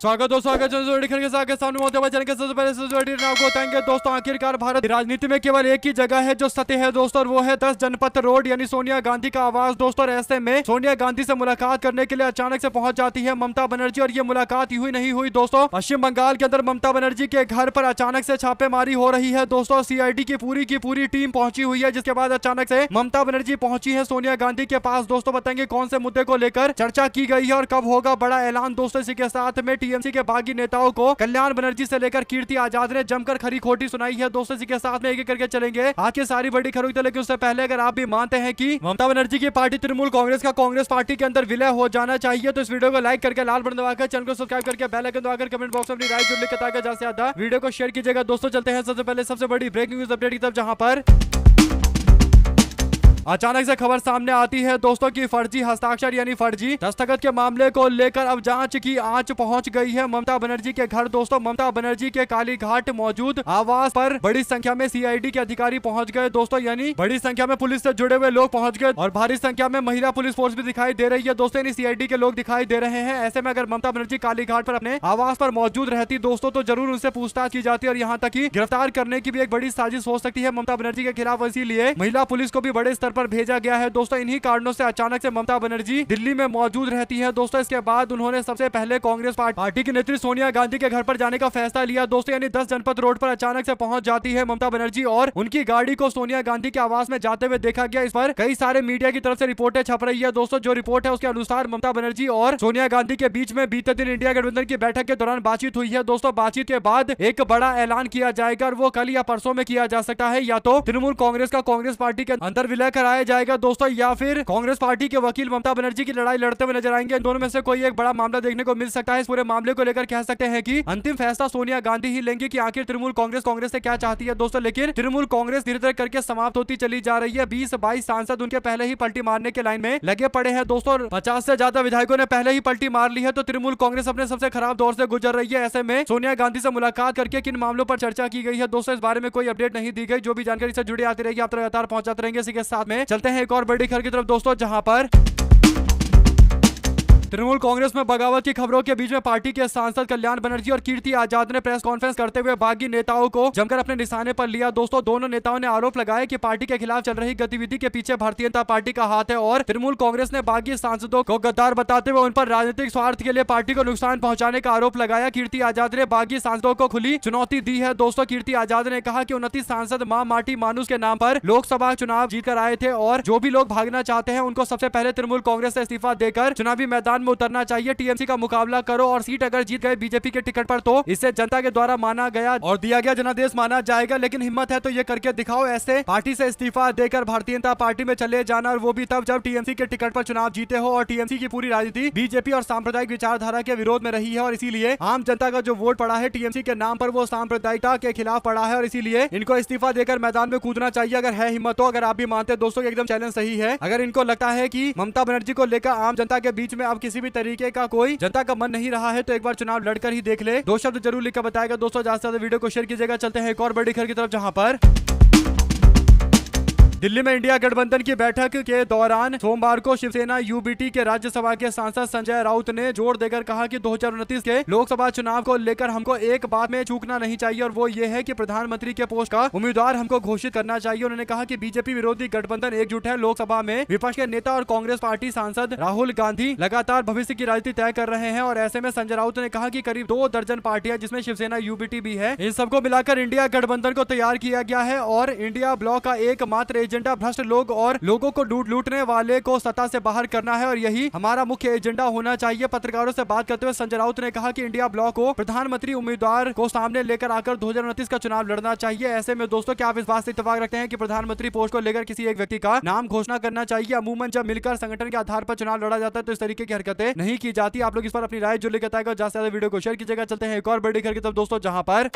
स्वागत दोस्तों, दोस्तों आखिरकार भारत राजनीति में केवल एक ही जगह है जो सत्य है दोस्तों, और वो है 10 जनपथ रोड यानी सोनिया गांधी का आवास दोस्तों। और ऐसे में सोनिया गांधी से मुलाकात करने के लिए अचानक से पहुंच जाती है ममता बनर्जी, और ये मुलाकात हुई नहीं हुई दोस्तों। पश्चिम बंगाल के अंदर ममता बनर्जी के घर पर अचानक से छापेमारी हो रही है दोस्तों। सीआईडी की पूरी टीम पहुंची हुई है, जिसके बाद अचानक से ममता बनर्जी पहुंची है सोनिया गांधी के पास दोस्तों। बताएंगे कौन से मुद्दे को लेकर चर्चा की गई है और कब होगा बड़ा ऐलान दोस्तों। इसी के साथ में टीएमसी के बागी नेताओं को कल्याण बनर्जी से लेकर कीर्ति आजाद ने जमकर खरी खोटी सुनाई है दोस्तों। इसी के साथ में एक एक करके चलेंगे आके सारी बड़ी खबरों तक, लेकिन उससे पहले अगर आप भी मानते हैं कि ममता बनर्जी की पार्टी तृणमूल कांग्रेस का कांग्रेस पार्टी के अंदर विलय हो जाना चाहिए, तो इस वीडियो को लाइक करके लाल बटन दबाकर चैनल को सब्सक्राइब करके बेल आइकन दबाकर कमेंट बॉक्स में अपनी राय जरूर लिखकर ताकि ज्यादा से ज्यादा वीडियो को शेयर कीजिएगा दोस्तों। चलते हैं सबसे पहले सबसे बड़ी ब्रेकिंग न्यूज अपडेट की तरफ, जहां पर अचानक से खबर सामने आती है दोस्तों कि फर्जी हस्ताक्षर यानी फर्जी दस्तखत के मामले को लेकर अब जांच की आंच पहुंच गई है ममता बनर्जी के घर दोस्तों। ममता बनर्जी के कालीघाट मौजूद आवास पर बड़ी संख्या में सीआईडी के अधिकारी पहुंच गए दोस्तों, यानी बड़ी संख्या में पुलिस से जुड़े हुए लोग पहुंच गए और भारी संख्या में महिला पुलिस फोर्स भी दिखाई दे रही है दोस्तों, यानी सीआईडी के लोग दिखाई दे रहे हैं। ऐसे में अगर ममता बनर्जी कालीघाट पर अपने आवास पर मौजूद रहती दोस्तों, तो जरूर उनसे पूछताछ की जाती और यहाँ तक की गिरफ्तार करने की भी एक बड़ी साजिश हो सकती है ममता बनर्जी के खिलाफ। इसीलिए महिला पुलिस को भी बड़े स्तर पर भेजा गया है दोस्तों। इन्हीं कारणों से अचानक से ममता बनर्जी दिल्ली में मौजूद रहती है दोस्तों। इसके बाद उन्होंने सबसे पहले कांग्रेस पार्टी की नेत्री सोनिया गांधी के घर पर जाने का फैसला लिया दोस्तों, यानी 10 जनपथ रोड पर अचानक से पहुंच जाती है ममता बनर्जी और उनकी गाड़ी को सोनिया गांधी के आवास में जाते हुए देखा गया। इस पर कई सारे मीडिया की तरफ से रिपोर्टें छप रही है दोस्तों। जो रिपोर्ट है उसके अनुसार ममता बनर्जी और सोनिया गांधी के बीच में बीते दिन इंडिया गठबंधन की बैठक के दौरान बातचीत हुई है दोस्तों। बातचीत के बाद एक बड़ा ऐलान किया जाएगा और वो कल या परसों में किया जा सकता है। या तो तृणमूल कांग्रेस का कांग्रेस पार्टी के अंदर विलय कराया जाएगा दोस्तों, या फिर कांग्रेस पार्टी के वकील ममता बनर्जी की लड़ाई लड़ते हुए नजर आएंगे। इन दोनों में से कोई एक बड़ा मामला देखने को मिल सकता है। इस पूरे मामले को लेकर कह सकते हैं कि अंतिम फैसला सोनिया गांधी ही लेंगे कि आखिर तृणमूल कांग्रेस से क्या चाहती है दोस्तों। लेकिन तृणमूल कांग्रेस धीरे धीरे करके समाप्त होती चली जा रही है। 20-22 सांसद उनके पहले ही पलटी मारने के लाइन में लगे पड़े हैं दोस्तों। 50 से ज्यादा विधायकों ने पहले ही पलटी मार ली है, तो तृणमूल कांग्रेस अपने सबसे खराब दौर से गुजर रही है। ऐसे में सोनिया गांधी से मुलाकात करके किन मामलों पर चर्चा की गई है दोस्तों, इस बारे में कोई अपडेट नहीं दी गई। जो भी जानकारी से जुड़ी आती रहेगी आप लगातार पहुंचाते रहेंगे। इसी के साथ में चलते हैं एक और बड़ी खबर की तरफ दोस्तों, जहां पर तृणमूल कांग्रेस में बगावत की खबरों के बीच में पार्टी के सांसद कल्याण बनर्जी और कीर्ति आजाद ने प्रेस कॉन्फ्रेंस करते हुए बागी नेताओं को जमकर अपने निशाने पर लिया दोस्तों। दोनों नेताओं ने आरोप लगाया कि पार्टी के खिलाफ चल रही गतिविधि के पीछे भारतीय जनता पार्टी का हाथ है और तृणमूल कांग्रेस ने बागी सांसदों को गद्दार बताते हुए उन पर राजनीतिक स्वार्थ के लिए पार्टी को नुकसान पहुंचाने का आरोप लगाया। कीर्ति आजाद ने बागी सांसदों को खुली चुनौती दी है दोस्तों। कीर्ति आजाद ने कहा कि 29 सांसद मां माटी मानुस के नाम पर लोकसभा चुनाव जीतकर आए थे और जो भी लोग भागना चाहते हैं उनको सबसे पहले तृणमूल कांग्रेस से इस्तीफा देकर चुनावी मैदान में उतरना चाहिए। टीएमसी का मुकाबला करो और सीट अगर जीत गए बीजेपी के टिकट पर तो इसे जनता के द्वारा माना गया और दिया गया जनादेश माना जाएगा, लेकिन हिम्मत है तो ये करके दिखाओ। ऐसे पार्टी से इस्तीफा देकर भारतीय जनता पार्टी में चले जाना, और वो भी तब जब टीएमसी के टिकट पर चुनाव जीते हो। और टीएमसी की पूरी राजनीति बीजेपी और सांप्रदायिक विचारधारा के विरोध में रही है और इसीलिए आम जनता का जो वोट पड़ा है टीएमसी के नाम पर वो सांप्रदायिकता के खिलाफ पड़ा है और इसीलिए इनको इस्तीफा देकर मैदान में कूदना चाहिए अगर है हिम्मत तो। अगर आप भी मानते हैं दोस्तों एकदम चैलेंज सही है। अगर इनको लगता है कि ममता बनर्जी को लेकर आम जनता के बीच में अब किसी भी तरीके का कोई जनता का मन नहीं रहा है, तो एक बार चुनाव लड़कर ही देख ले। 2 शब्द जरूर लिखकर बताएगा दोस्तों। ज्यादा से ज्यादा वीडियो को शेयर कीजिएगा। चलते हैं एक और बड़ी खबर की तरफ, जहां पर दिल्ली में इंडिया गठबंधन की बैठक के दौरान सोमवार को शिवसेना यूबीटी के राज्यसभा के सांसद संजय राउत ने जोर देकर कहा कि 2029 के लोकसभा चुनाव को लेकर हमको एक बात में चूकना नहीं चाहिए और वो ये है कि प्रधानमंत्री के पोस्ट का उम्मीदवार हमको घोषित करना चाहिए। उन्होंने कहा कि बीजेपी विरोधी गठबंधन एकजुट है। लोकसभा में विपक्ष के नेता और कांग्रेस पार्टी सांसद राहुल गांधी लगातार भविष्य की राजनीति तय कर रहे हैं और ऐसे में संजय राउत ने कहा कि करीब 2 दर्जन पार्टियां जिसमें शिवसेना यूबीटी भी है, इन सबको मिलाकर इंडिया गठबंधन को तैयार किया गया है और इंडिया ब्लॉक का एकमात्र एजेंडा भ्रष्ट लोग और लोगों को लूटने वाले को सत्ता से बाहर करना है और यही हमारा मुख्य एजेंडा होना चाहिए। पत्रकारों से बात करते हुए संजय राउत ने कहा कि इंडिया ब्लॉक को प्रधानमंत्री उम्मीदवार को सामने लेकर आकर 2029 का चुनाव लड़ना चाहिए। ऐसे में दोस्तों क्या आप इस बात से इत्तेफाक रखते हैं कि प्रधानमंत्री पोस्ट को लेकर किसी एक व्यक्ति का नाम घोषणा करना चाहिए? अमूमन जब मिलकर संगठन के आधार पर चुनाव लड़ा जाता है तो इस तरीके की हरकतें नहीं की जाती। आप लोग इस पर अपनी राय जो लेकर ज्यादा से ज्यादा वीडियो को शेयर कीजिएगा। चलते हैं एक और बड़ी खबर की तरफ दोस्तों, जहां पर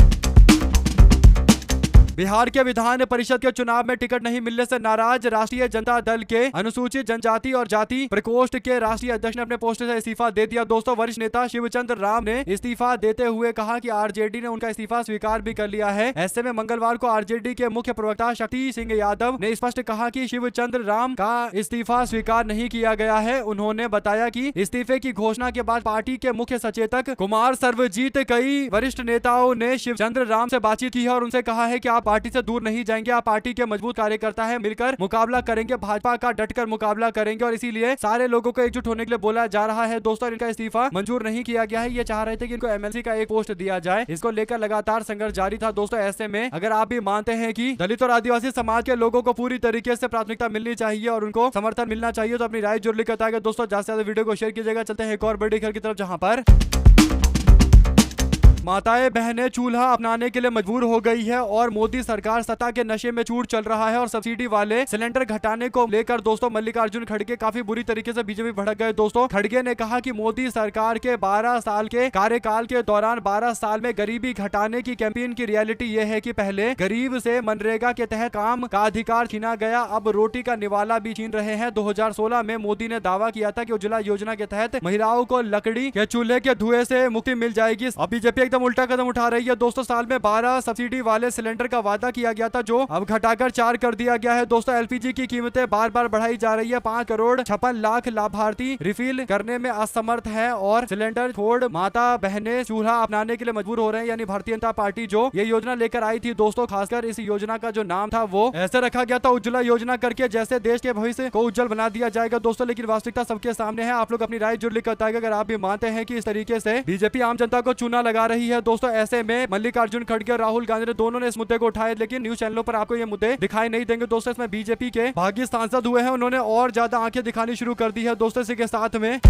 बिहार के विधान परिषद के चुनाव में टिकट नहीं मिलने से नाराज राष्ट्रीय जनता दल के अनुसूचित जनजाति और जाति प्रकोष्ठ के राष्ट्रीय अध्यक्ष ने अपने पोस्ट से इस्तीफा दे दिया। दोस्तों, वरिष्ठ नेता शिवचंद्र राम ने इस्तीफा देते हुए कहा कि आरजेडी ने उनका इस्तीफा स्वीकार भी कर लिया है। ऐसे में मंगलवार को आरजेडी के मुख्य प्रवक्ता शक्ति सिंह यादव ने स्पष्ट कहा कि शिवचंद्र राम का इस्तीफा स्वीकार नहीं किया गया है। उन्होंने बताया कि इस्तीफे की घोषणा के बाद पार्टी के मुख्य सचेतक कुमार सर्वजीत कई वरिष्ठ नेताओं ने शिवचंद्र राम से बातचीत की है और उनसे कहा है कि आप पार्टी से दूर नहीं जाएंगे, आप पार्टी के मजबूत कार्यकर्ता हैं, मिलकर मुकाबला करेंगे, भाजपा का डटकर मुकाबला करेंगे और इसीलिए सारे लोगों को एकजुट होने के लिए बोला जा रहा है। दोस्तों, इनका इस्तीफा मंजूर नहीं किया गया है। ये चाह रहे थे कि इनको एमएलसी का एक पोस्ट दिया जाए। इसको लेकर लगातार संघर्ष जारी था। दोस्तों, ऐसे में अगर आप भी मानते हैं कि दलित और आदिवासी समाज के लोगों को पूरी तरीके से प्राथमिकता मिलनी चाहिए और उनको समर्थन मिलना चाहिए तो अपनी राय जरूर लिख बताएगा। दोस्तों, ज्यादा से ज्यादा वीडियो को शेयर कीजिएगा। चलते हैं एक और बड़ी खबर की तरफ, जहां पर माताएं बहनें चूल्हा अपनाने के लिए मजबूर हो गई है और मोदी सरकार सत्ता के नशे में चूर चल रहा है और सब्सिडी वाले सिलेंडर घटाने को लेकर दोस्तों मल्लिकार्जुन खड़गे काफी बुरी तरीके से बीजेपी भड़क गए। दोस्तों, खड़गे ने कहा कि मोदी सरकार के 12 साल के कार्यकाल के दौरान 12 साल में गरीबी घटाने की कैंपेन की रियलिटी ये है कि पहले गरीब से मनरेगा के तहत काम का अधिकार छीना गया, अब रोटी का निवाला भी छीन रहे हैं। 2016 में मोदी ने दावा किया था कि उज्ज्वला योजना के तहत महिलाओं को लकड़ी के चूल्हे के धुएं से मुक्ति मिल जाएगी। अब बीजेपी एकदम उल्टा कदम उठा रही है। दोस्तों, साल में 12 सब्सिडी वाले सिलेंडर का वादा किया गया था जो अब घटाकर 4 कर दिया गया है। दोस्तों, एलपीजी की कीमतें बार बार बढ़ाई जा रही है। 5 करोड़ 56 लाख लाभार्थी रिफिल करने में असमर्थ है और सिलेंडर छोड़ माता बहनें चूल्हा अपनाने के लिए मजबूर हो रहे हैं। यानी भारतीय जनता पार्टी जो ये योजना लेकर आई थी दोस्तों, खासकर इस योजना का जो नाम था वो ऐसे रखा गया था उज्ज्वला योजना करके, जैसे देश के भविष्य को उज्जवल बना दिया जाएगा। दोस्तों, लेकिन वास्तविकता सबके सामने है। आप लोग अपनी राय जरूर लिख बताएगा अगर आप भी मानते हैं कि इस तरीके से बीजेपी आम जनता को चूना लगा रही है। दोस्तों, ऐसे में मल्लिकार्जुन खड़गे और राहुल गांधी ने दोनों ने इस मुद्दे को उठाया, लेकिन न्यूज चैनलों पर आपको ये मुद्दे दिखाई नहीं देंगे। दोस्तों, इसमें बीजेपी के भाग्य सांसद हुए हैं, उन्होंने और ज्यादा आंखें दिखानी शुरू कर दी है। दोस्तों, इसी के साथ में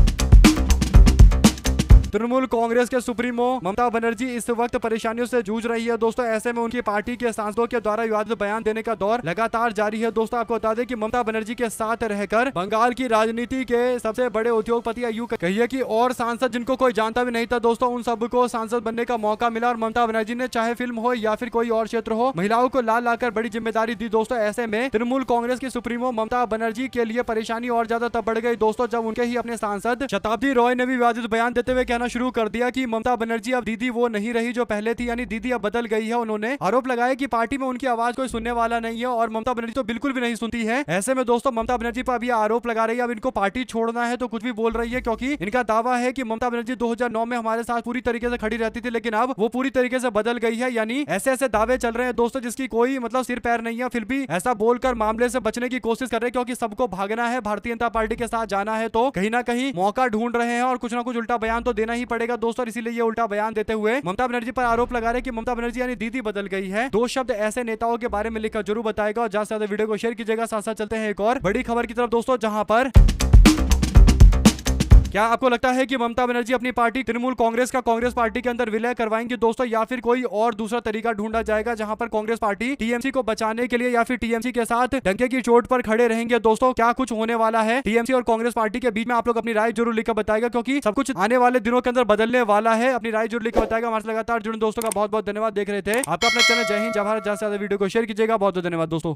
तृणमूल कांग्रेस के सुप्रीमो ममता बनर्जी इस वक्त परेशानियों से जूझ रही है। दोस्तों, ऐसे में उनकी पार्टी के सांसदों के द्वारा विवादित बयान देने का दौर लगातार जारी है। दोस्तों, आपको बता दें कि ममता बनर्जी के साथ रहकर बंगाल की राजनीति के सबसे बड़े उद्योगपति यूं कहिए कि और सांसद जिनको कोई जानता भी नहीं था दोस्तों, उन सबको सांसद बनने का मौका मिला और ममता बनर्जी ने चाहे फिल्म हो या फिर कोई और क्षेत्र हो, महिलाओं को ला लाकर बड़ी जिम्मेदारी दी। दोस्तों, ऐसे में तृणमूल कांग्रेस की सुप्रीमो ममता बनर्जी के लिए परेशानी और ज्यादा तब बढ़ गई दोस्तों, जब उनके ही अपने सांसद शताब्दी रॉय ने भी विवादित बयान देते हुए कहना शुरू कर दिया कि ममता बनर्जी अब दीदी वो नहीं रही जो पहले थी, यानी दीदी अब बदल गई है। उन्होंने आरोप लगाया कि पार्टी में उनकी आवाज कोई सुनने वाला नहीं है और ममता बनर्जी तो बिल्कुल भी नहीं सुनती है। ऐसे में दोस्तों, ममता बनर्जी पर अब यह आरोप लगा रही है अब इनको पार्टी छोड़ना है तो कुछ भी बोल रही है, क्योंकि इनका दावा है कि ममता बनर्जी 2009 में हमारे साथ पूरी तरीके से खड़ी रहती थी, लेकिन अब वो पूरी तरीके से बदल गई है। यानी ऐसे ऐसे दावे चल रहे हैं दोस्तों जिसकी कोई मतलब सिर पैर नहीं है, फिर भी ऐसा बोलकर मामले से बचने की कोशिश कर रहे हैं, क्योंकि सबको भागना है, भारतीय जनता पार्टी के साथ जाना है तो कहीं ना कहीं मौका ढूंढ रहे हैं और कुछ ना कुछ उल्टा बयान तो देना ही पड़ेगा दोस्तों। इसीलिए ये उल्टा बयान देते हुए ममता बनर्जी पर आरोप लगा रहे हैं कि ममता बनर्जी यानी दीदी बदल गई है। 2 शब्द ऐसे नेताओं के बारे में लिखकर जरूर बताएगा और ज्यादा से ज्यादा वीडियो को शेयर कीजिएगा। साथ साथ चलते हैं एक और बड़ी खबर की तरफ दोस्तों, जहां पर क्या आपको लगता है कि ममता बनर्जी अपनी पार्टी तृणमूल कांग्रेस का कांग्रेस पार्टी के अंदर विलय करवाएंगे दोस्तों, या फिर कोई और दूसरा तरीका ढूंढा जाएगा जहां पर कांग्रेस पार्टी टीएमसी को बचाने के लिए या फिर टीएमसी के साथ डंके की चोट पर खड़े रहेंगे? दोस्तों, क्या कुछ होने वाला है टीएमसी और कांग्रेस पार्टी के बीच में? आप लोग अपनी राय जरूर लिखकर बताएगा, क्योंकि सब कुछ आने वाले दिनों के अंदर बदलने वाला है। अपनी राय जरूर लिखकर बताएगा। हमारे लगातार जुड़े दोस्तों का बहुत बहुत धन्यवाद। देख रहे थे आपका अपना चैनल जय हिंद जय भारत। ज्यादा से ज्यादा वीडियो को शेयर कीजिएगा। बहुत बहुत धन्यवाद दोस्तों।